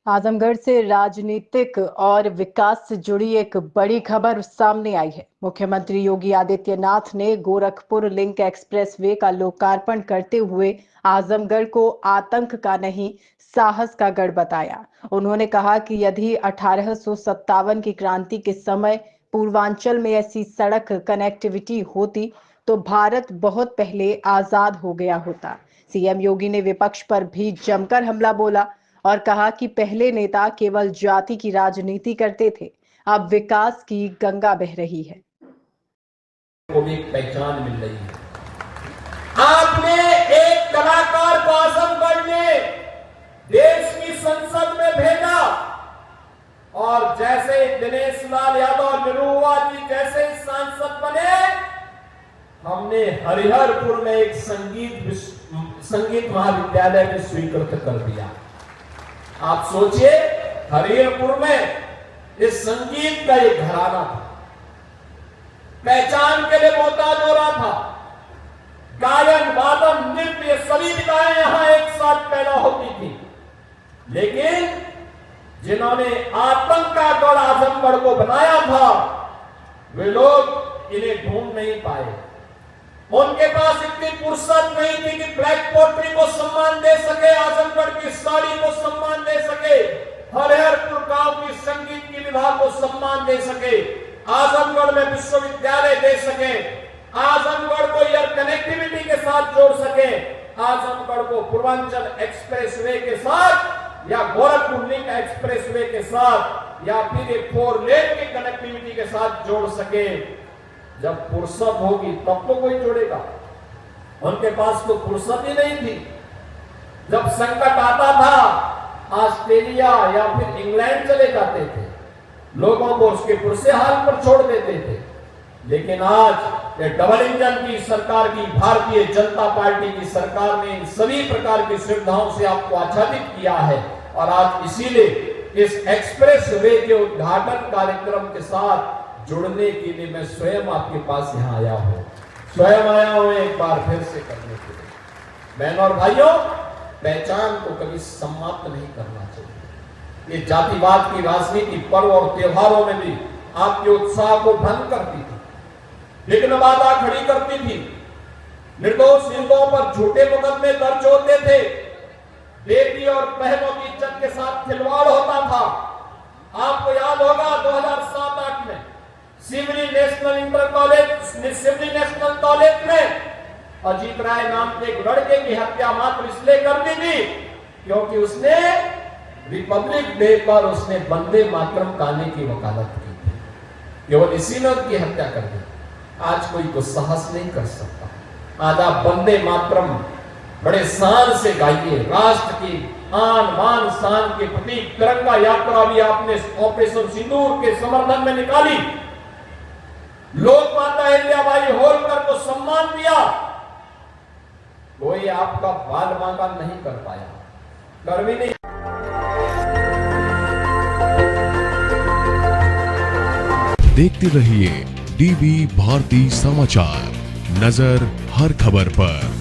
आजमगढ़ से राजनीतिक और विकास से जुड़ी एक बड़ी खबर सामने आई है। मुख्यमंत्री योगी आदित्यनाथ ने गोरखपुर लिंक एक्सप्रेसवे का लोकार्पण करते हुए आजमगढ़ को आतंक का नहीं, साहस का गढ़ बताया। उन्होंने कहा कि यदि 1857 की क्रांति के समय पूर्वांचल में ऐसी सड़क कनेक्टिविटी होती तो भारत बहुत पहले आजाद हो गया होता। सीएम योगी ने विपक्ष पर भी जमकर हमला बोला और कहा कि पहले नेता केवल जाति की राजनीति करते थे, अब विकास की गंगा बह रही है। को भी एक पहचान मिल रही है। आपने एक कलाकार को आजमगढ़ में देश की संसद में भेजा और जैसे दिनेश लाल यादव निरुआ जी जैसे सांसद बने, हमने हरिहरपुर में एक संगीत महाविद्यालय भी स्वीकृत कर दिया। आप सोचिए, हरिहरपुर में इस संगीत का एक घराना था, पहचान के लिए मोहताज हो रहा था। गायन, वादन, नृत्य सभी विधाएं यहां एक साथ पैदा होती थी, लेकिन जिन्होंने आतंक का गढ़ आजमगढ़ को बनाया था, वे लोग इन्हें ढूंढ नहीं पाए। उनके पास इतनी फुर्सत नहीं थी कि ब्लैक पोट्री को सम्मान दे सके, आजमगढ़ की साड़ी को सम्मान दे सके, हरिहरपुर गांव की संगीत की विधा को सम्मान दे सके, आजमगढ़ में विश्वविद्यालय दे सके, आजमगढ़ को एयर कनेक्टिविटी के साथ जोड़ सके, आजमगढ़ को पूर्वांचल एक्सप्रेसवे के साथ या गोरखपुर लिंक एक्सप्रेसवे के साथ या फिर एक 4 लेन की कनेक्टिविटी के साथ जोड़ सके। जब फुर्सत होगी तब तो कोई जोड़ेगा, उनके पास तो फुर्सत ही नहीं थी। जब संकट आता था, ऑस्ट्रेलिया या फिर इंग्लैंड चले जाते थे, लोगों को उसके पुरसे हाल पर छोड़ देते थे। लेकिन आज ये डबल इंजन की सरकार की, भारतीय जनता पार्टी की सरकार ने इन सभी प्रकार की सुविधाओं से आपको आच्छादित किया है और आज इसीलिए इस एक्सप्रेस वे के उद्घाटन कार्यक्रम के साथ जुड़ने के लिए मैं स्वयं आपके पास यहां आया हूं, स्वयं आया हूं एक बार फिर से करने के लिए। बहनों और भाइयों, पहचान को कभी समाप्त नहीं करना चाहिए। ये जातिवाद की राजनीति पर्व और त्योहारों में भी आपके उत्साह को भंग करती थी, विघ्न बाधा खड़ी करती थी, निर्दोष हिंदुओं पर झूठे मुकदमे दर्ज होते थे, बेटी और बहनों की इज्जत के साथ खिलवाड़ होता था। आपको याद होगा 2007-8 में सिवनी नेशनल कॉलेज में अजीत राय नाम के एक लड़के की हत्या मात्र इसलिए कर दी थी क्योंकि उसने रिपब्लिक डे पर उसने वंदे मातरम गाने की वकालत की थी। केवल इसी ने उसकी हत्या कर दी। आज कोई तो साहस नहीं कर सकता। आज आप वंदे मातरम बड़े शान से गाइए, राष्ट्र की आन बान शान के प्रतीक तिरंगा यात्रा भी आपने ऑपरेशन सिंदूर के समर्थन में निकाली, लोक माता अहिल्याबाई होलकर को सम्मान दिया। कोई आपका बाल बांका नहीं कर पाया, कर भी नहीं। देखते रहिए डीवी भारती समाचार, नजर हर खबर पर।